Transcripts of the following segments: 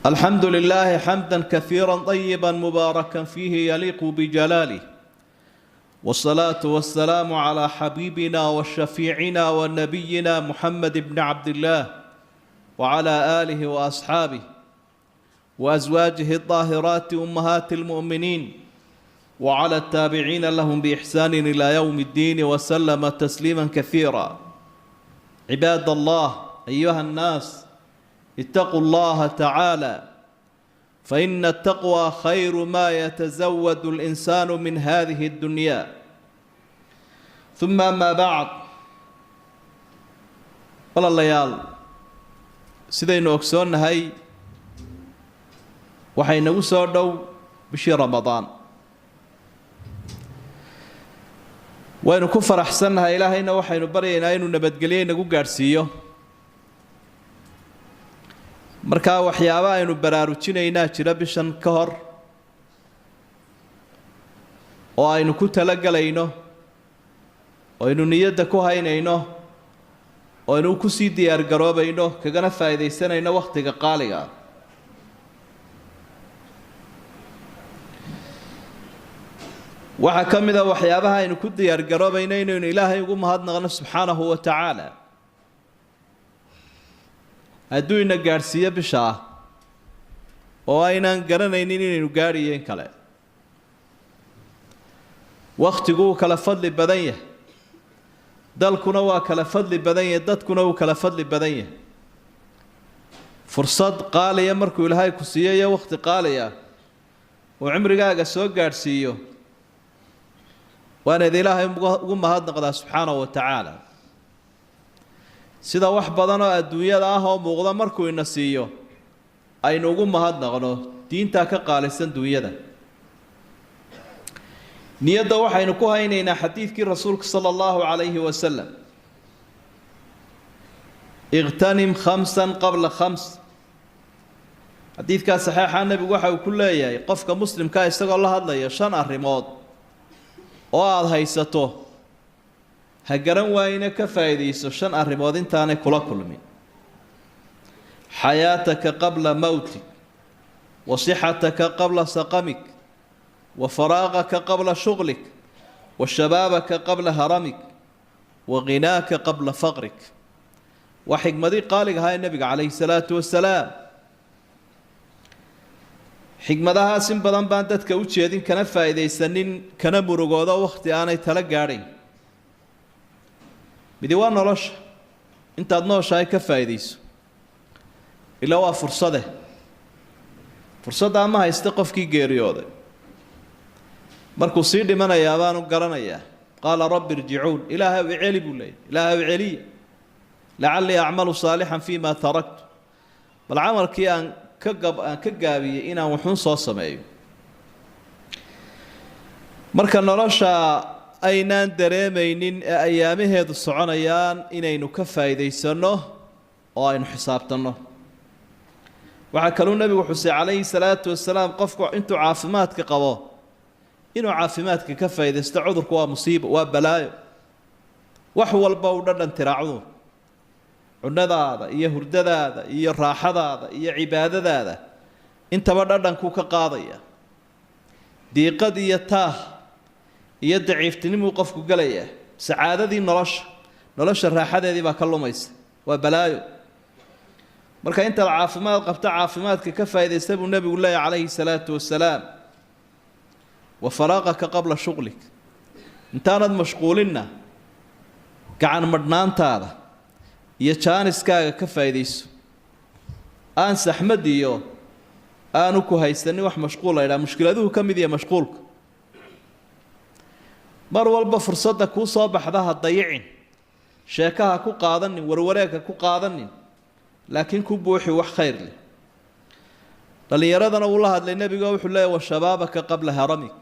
الحمد لله حمدا كثيرا طيبا مباركا فيه يليق بجلاله، والصلاة والسلام على حبيبنا وشفيعنا ونبينا محمد بن عبد الله وعلى آله وأصحابه وأزواجه الطاهرات أمهات المؤمنين وعلى التابعين لهم بإحسان إلى يوم الدين وسلم تسليما كثيرا. عباد الله أيها الناس، اتقوا الله تعالى، فإن التقوى خير ما يتزود الإنسان من هذه الدنيا. ثم أما بعد، walaalayaal sidaynu ogsoonnahay waxay nagu soo dhow bishii Ramadaan. waynu ku faraxsannahay, ilaahayna waxaynu baryaynaa inuu nabadgelyo nagu gaarsiiyo. markaa waxyaabo aynu baraarujinaynaa jira bishan ka hor oo aynu ku talagalayno, oo aynu niyadda ku haynayno, oo aynu ku sii diyaar garoobayno, kagana faa'iidaysanayno waqtiga qaaliga. waxaa ka mid ah waxyaabaha aynu ku diyaar garoobayno inaynu ilaahay ugu mahadnaqno subxaanahu wa tacaala hadduu ina gaadhsiiyo bisha ah oo aynaan garanaynin inaynu gaadhiyo in kale. wakhtigu wuu kala fadli badan yahay, dalkuna waa kala fadli badan yahay, dadkuna wuu kala fadli badan yahay. fursad qaaliya markuu ilaahay ku siiyo iyo wakhti qaaliya oo cimrigaaga soo gaadhsiiyo, waanayd ilaahay ugu mahadnaqdaa subxaanahu wa tacaala. sida wax badan oo adduunyada ah oo muuqda markuu ina siiyo aynu ugu mahadnaqno, diintaa ka qaalisan dunyada. niyadda waxaynu ku haynaynaa xadiidkii rasuulka sala allahu calayhi wasalam: iqtanim khamsan qabla khams. xadiidkaa saxiixa nebigu waxa uu ku leeyahay qofka muslimkaa isagoo la hadlaya 5 arrimood oo aada haysato ha garan waayina ka faa'iidayso 5 arrimood intaanay kula kulmin: xayaataka qabla mawtik, wa sixataka qabla saqamik, wa faraaqaka qabla shughlik, wa shabaabaka qabla haramik, wa ghinaaka qabla faqrik. waa xigmadii qaaliga ahaa ee nebiga calayhi salaatu wasalaam. xigmadahaas in badan baan dadka u jeedin, kana faa'iidaysanin, kana murugoodo wakhti aanay tala gaadhayn. midi waa nolosha, intaad nooshahay ka faa'iidayso, ilaa waa fursade. fursaddaa ma haysta qofkii geeriyooday, markuu sii dhimanayaa baanu garanayaa. qaala rabbi irjicuun, ilaahay u celi buu leeyahy, ilaahay u celiya lacallii acmalu saalixan fii ma taraktu, bal camalkii aan ka gaabiyey inaan wuxuun soo sameeyo. marka nolosha aynaan dareemaynin ee ayaamaheedu soconayaan inaynu ka faa'iidaysanno oo aynu xisaabtanno. waxaa kaluu nebigu xusay calayhi salaatu wasalaam qofku intuu caafimaadka qabo inuu caafimaadka ka faa'iidaysto. cudurku waa musiibo, waa balaayo. wax walba u dhadhan tiraa cudur. cunadaada iyo hurdadaada iyo raaxadaada iyo cibaadadaada intaba dhadhankuu ka qaadaya. diiqad iyo taah iyo daciiftinimuu qofku gelayaa. sacaadadii nolosha raaxadeedii baa ka lumaysa, waa balaayo. marka intaad caafimaad qabto caafimaadka ka faa'iidaysta buu nebigu leeyahy calayhi salaatu wasalaam. wa faraaqaka qabla shughlik, intaanad mashquulinna gacan madhnaantaada iyo jaaniskaaga ka faa'iidayso. aan saxmad iyo aanu ku haysanin wax mashquul la yidhaha. mushkiladuhu ka mid yahay mashquulka. mar walba fursadda kuu soo baxda ha dayicin. sheekaha ku qaadanin, warwareegka ku qaadanin, laakiin ku buuxi wax khayr leh. dhallinyaradana wuu la hadlay nebigo wuxuu leeyahy: wa shabaabaka qabla haramik.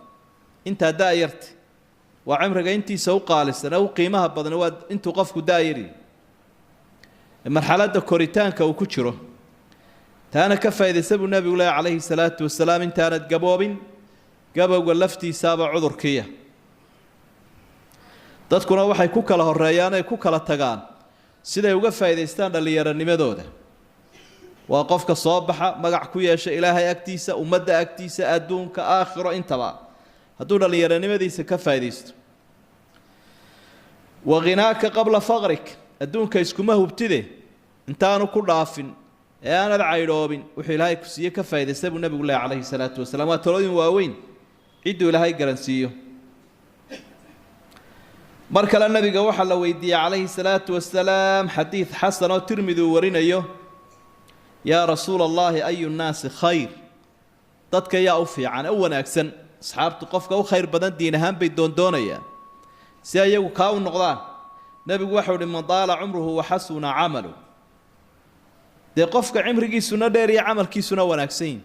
intaa daayarti waa cimriga intiisa u qaalisan ee u qiimaha badan, waa intuu qofku daayari marxaladda koritaanka uu ku jiro. taana ka faa'iidaysa buu nebigu leeyahy calayhi salaatu wasalaam intaanad gaboobin. gabowga laftiisaaba cudurkiiya. dadkuna waxay ku kala horeeyaan ay ku kala tagaan siday uga faa'iidaystaan dhallinyaranimadooda. وقفك صباحا مقع كوياش إلهي أكتيسة ومدى أكتيسة أدونك آخر انتبه هدول اللي يراني مديسة كفايديست وغناك قبل فقرك أدونك يسكمه ابتدي انتانو كل عافن أنا العيروبين وحي لهاي كسية كفايديست أبو النبي الله عليه الصلاة والسلام وترودين واوين عدوا لهاي قرنسيو مركل النبي قوح الله ويدي عليه الصلاة والسلام حديث حسن وترمذي ورينيو يا رسول الله أي الناس خير ضدك يا أوفي عن أول أكسن أصحاب تقفك أو خير بدن دينهم بيدون دونيا سيأيو كاون نقضان نبي وحول من طال عمره وحسن عمله دي قفك عمر كيسونا دير يا عمل كيسونا وناكسين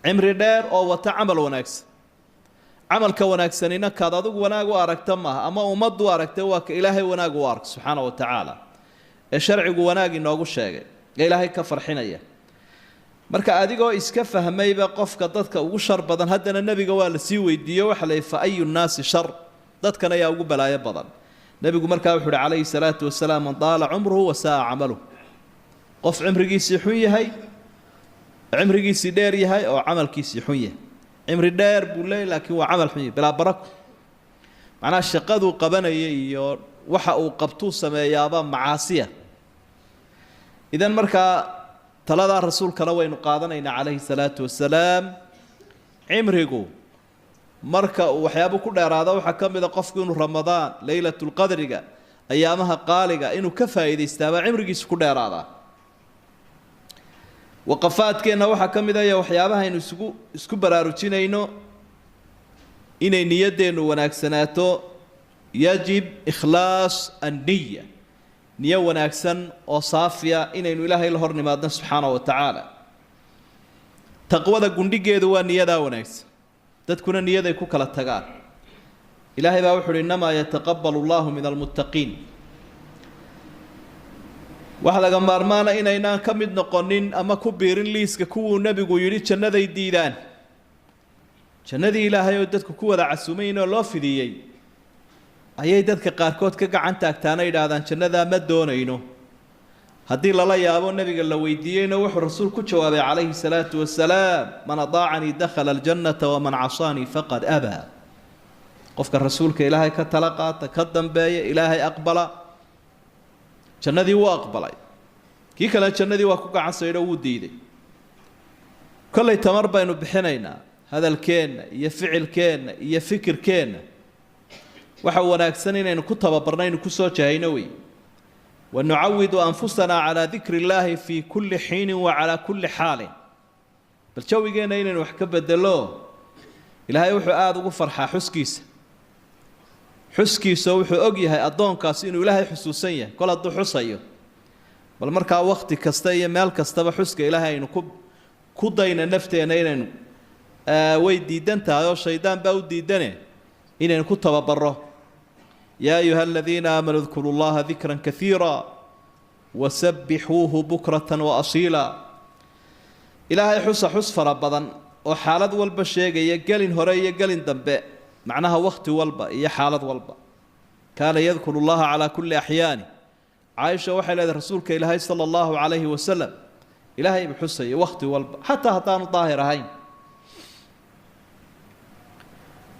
عمر دير أو وتعمل وناكس عمل كوناكسنين كذا وناق واركتمها أما أمد واركتواك إلهي وناق وارك سبحانه وتعالى الشرع وناق إنه الشيء إلهي كفر حنية marka adigoo iska fahmayba qofka dadka ugu shar badan hadana nabiga waa la sii weydiiyo waxa la fa ayu naas shar dadkana ayaa ugu balaayo badan nabigu markaa wuxuu calayhi salaatu wasalaam man daala umruhu wa saa amaluhu qof umrigiisa xun yahay umrigiisa dheer yahay oo amalkiisa xun yahay umri dheer buu leeyahay laakiin waa amal xun bila barako macna shaqadu qabanaya iyo waxa uu qabtuu sameeyaaba macaasiya idan markaa talada rasuulka la waynu qaadanayna calayhi salaatu wasalaam cimrigu marka waxyaabo ku dheeraada waxa kamid ah qofku inuu ramadaan laylatul qadriga ayaamaha qaaliga inuu ka faa'iideystaaba cimrigiisa ku dheeraada waqafaadkeena waxa kamid ah waxyaabaha aynu isku baraarujinayno inay niyadeenu wanaagsanaato yajib ikhlaas an-niyya نية وناكسن أو صافية إن إله إلا هرني مادنا سبحانه وتعالى تقوى ذا قندي جدوا نية ذا وناكس تذكرون نية ذا يكوك للتجار إلهي بأوحر إنما يتقبل الله من المتقين وحلا جمار مانا إنا كمد نقنين أما كبيرين ليس ككو نبي يريد شن ذا يديدان شن ذا إلهي يودتك كو ذا عسومين الله في ذي ayay dadka qaarkood ka gacan taagtaana yiraahdaan jannada ma doonayno hadii la yaabo nabiga la weydiiyayna wuxuu rasuulku jawaabay calayhi salaatu wasalaam man adaa'ani dakhala aljannata wa man 'asani faqad aba qofka rasuulka ilaahay ka talaqaata ka dambeeya ilaahay aqbala jannadii waa aqbalay kii kale jannadii waa ku gacan sayro uu diiday kulay tamar baynu bixinaynaa hadalkeena iyo ficilkeena iyo fikirkeena waxa wanaagsan inaynu ku tababarnayno ku soo jahayno way wanu'awidu anfusana ala dhikri llahi fi kulli hin wa ala kulli hal bal jawigeena inaynu wax ka bedelo ilaahay wuxuu aad ugu farxaa xuskiisa wuxuu og yahay adoonkaas inuu ilaahay xusuusan yahay kala du xusayo bal marka waqti kasta iyo meel kastaba xuska ilaahay aynu ku dayna nafteena inaynu way diidantahay oo shaydaan baa u diidane إن كنت ببره يا أيها الذين آمنوا اذكروا الله ذكرا كثيرا وسبحوه بكرة وأصيلا إلهي حس فربضا وحالد والبشيق يقلن هري يقلن دنباء معناها وقت والبا يا حالد والبا كان يذكر الله على كل أحيان عائشة وحي رسولك إلهي صلى الله عليه وسلم إلهي بحسي وقت والبا حتى هطان طاهر هين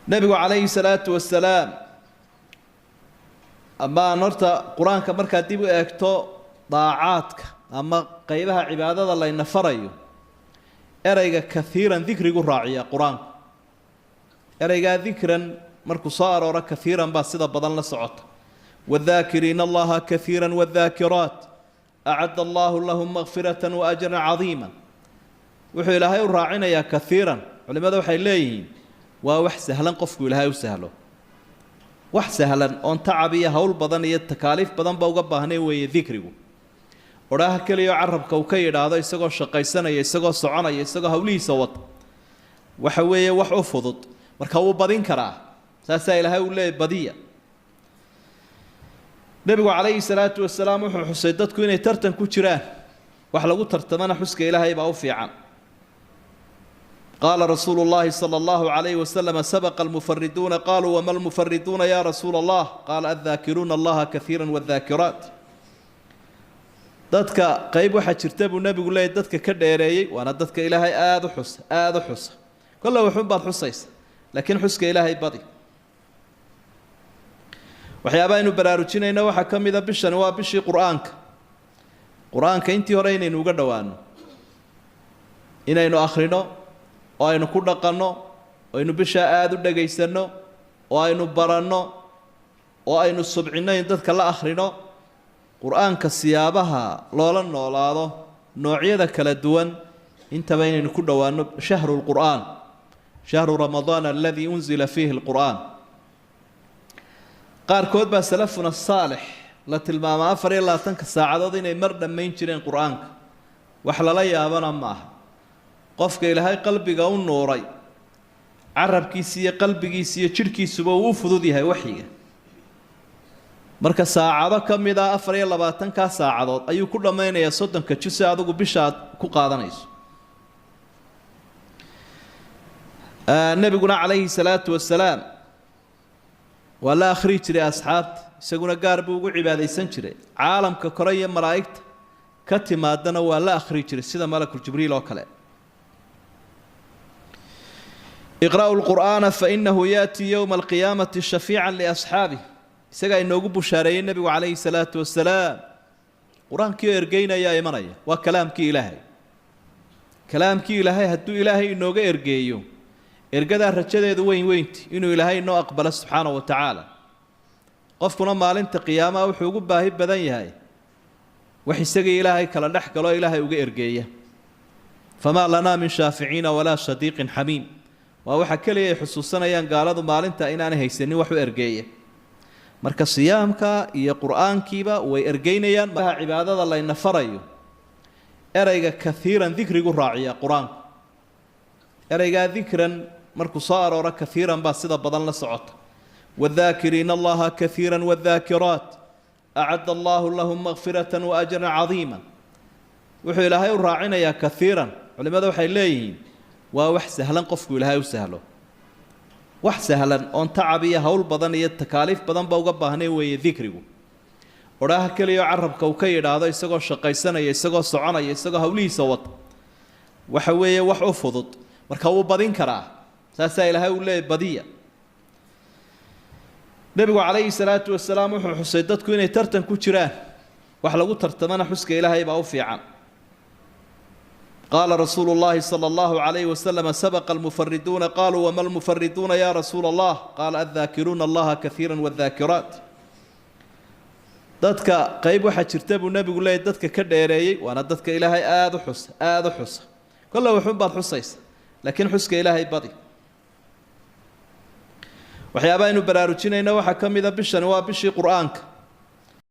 نبي عليه الصلاة والسلام أما نرتا قرآن كمركا ديبو اكتو ضاعاتك أما قيبها عبادة الله ينفريو أريقا كثيرا ذكر راعية قرآن أريقا ذكرا مركو صار ورا كثيرا باسدا بدن لسعوت والذاكرين الله كثيرا والذاكرات أعد الله لهم مغفرة وأجرا عظيما وحي لهاي الراعين يا كثيرا ولماذا وحي ليه وواح سهلا قفكو لهاي وسهلو wax sahlan oon tacabiya hawl badan iyo takaaliif badan ba uga baahnay weeye dhikrigu oraha kaliya carabka uu ka yiraahdo isagoo shaqaysanaya isagoo soconaya isagoo hawlihiisa wata waxa weeye wax u fudud marka uu badin karaa saasa ilaahay uu leeyahay badiya nabigu calayhi salaatu wasalaam wuxuu xusay dadku inay tartan ku jiraan wax lagu tartamana xuska ilaahay baa u fiican قال رسول الله صلى الله عليه وسلم سبق المفردون قالوا وما المفردون يا رسول الله قال الذاكرون الله كثيرا والذاكرات dadka qayb waxa jirta buu nabigu leeyahay dadka ka dheereeyay waana dadka ilaahay aad u xusa kullu wuxuu baad xusaysa laakiin xuska ilaahay badi waxyaabaha inuu baraarujinayna waxa kamida bishan waa bishii quraanka intii hore inaynu uga dhawaano inaynu akhrino oo aynu ku dhaqanno oo aynu bisha aad u dhageysano oo aynu baranno oo aynu subcino in dadka la akhrino quraanka siyaabaha loola noolaado noocyada kala duwan intaba inaynu ku dhawaano shahrul quraan shahru ramadaan alladhi unzila fihi alquran qaarkood baa salafuna saalix la tilmaama 24 saacadood inay mar dhameyn jireen quraanka wax lala yaabana maaha qofka ilaahay qalbiga u nuuray carabkiisa iyo qalbigiisa iyo jirkiisuba uu fudud yahay waxiga marka saacado kamida 24 saacadood ayuu ku dhameynaya 30 juz adigu bishaad ku qaadanayso nabiguna calayhi salaatu wasalaam wala akhri jiray asxaabta isaguna gaar buu ugu cibaadeysan jiray caalamka kore iyo malaa'igta ka timaadana waa la akhri jiray sida malakul jibriil oo kale اقرأوا القرآن فإنه يأتي يوم القيامة شفيعا لأصحابه isaga inoogu bushaarayay nabigu calayhi salaatu wasalaam quraanka ergeynaya imanaya waa kalaamkii ilaahay hadduu ilaahay inooga ergeeyo ergada rajadeedu weynti inuu ilaahay noo aqbalo subxaanahu wa tacaala qofkuna maalinta qiyaamaha wuxuu ugu baahi badan yahay wax isaga ilaahay kala dhex galo ilaahay uga ergeeya famaa lanaa min shaaficiina walaa shadiiqin xamiim waa waxa kaliya ay xusuusanayaan gaaladu maalinta inaanay haysanin wax u ergeeya marka siyaamka iyo quraankiiba way ergeynayaan ma cibaadada la nafarayo erayga kathiran dhikrigu raaciya quraanka erayga dhikran markuu soo arooro kathiran ba sida badan la socota wadhaakiriina allaha kathiran wadhaakiraat a'adda allahu lahum maghfiratan wa ajran 'azima wuxuu ilaahay u raacinayaa kathiran culimadu waxay leeyihiin waa wax sahlan qofku ilaahay u sahlo wax sahlan oon tacab iyo hawl badan iyo takaaliif badan ba uga baahnay weeye dhikrigu oraha kaliya carabka uu ka yiraahdo isagoo shaqaysanaya isagoo soconaya isagoo hawlihiisa wata waxa weeye wax u fudud marka uu badin karaa saasa ilaahay uu leeyahay badiya nabigu calayhi salaatu wasalaam wuxuu xusay dadku inay tartan ku jiraan wax lagu tartamana xuska ilaahay baa u fiican قال رسول الله صلى الله عليه وسلم سبق المفردون قالوا وما المفردون يا رسول الله قال الذاكرون الله كثيرا والذاكرات dadka qayb waxa jirta buu nabigu leeyahay dadka ka dheereeyay waana dadka ilaahay aad u xusa kullu wuxuu baad xusaysa laakiin xuska ilaahay badi waxyaabaha inuu baraarujinayna waxa kamida bishan waa bishii quraanka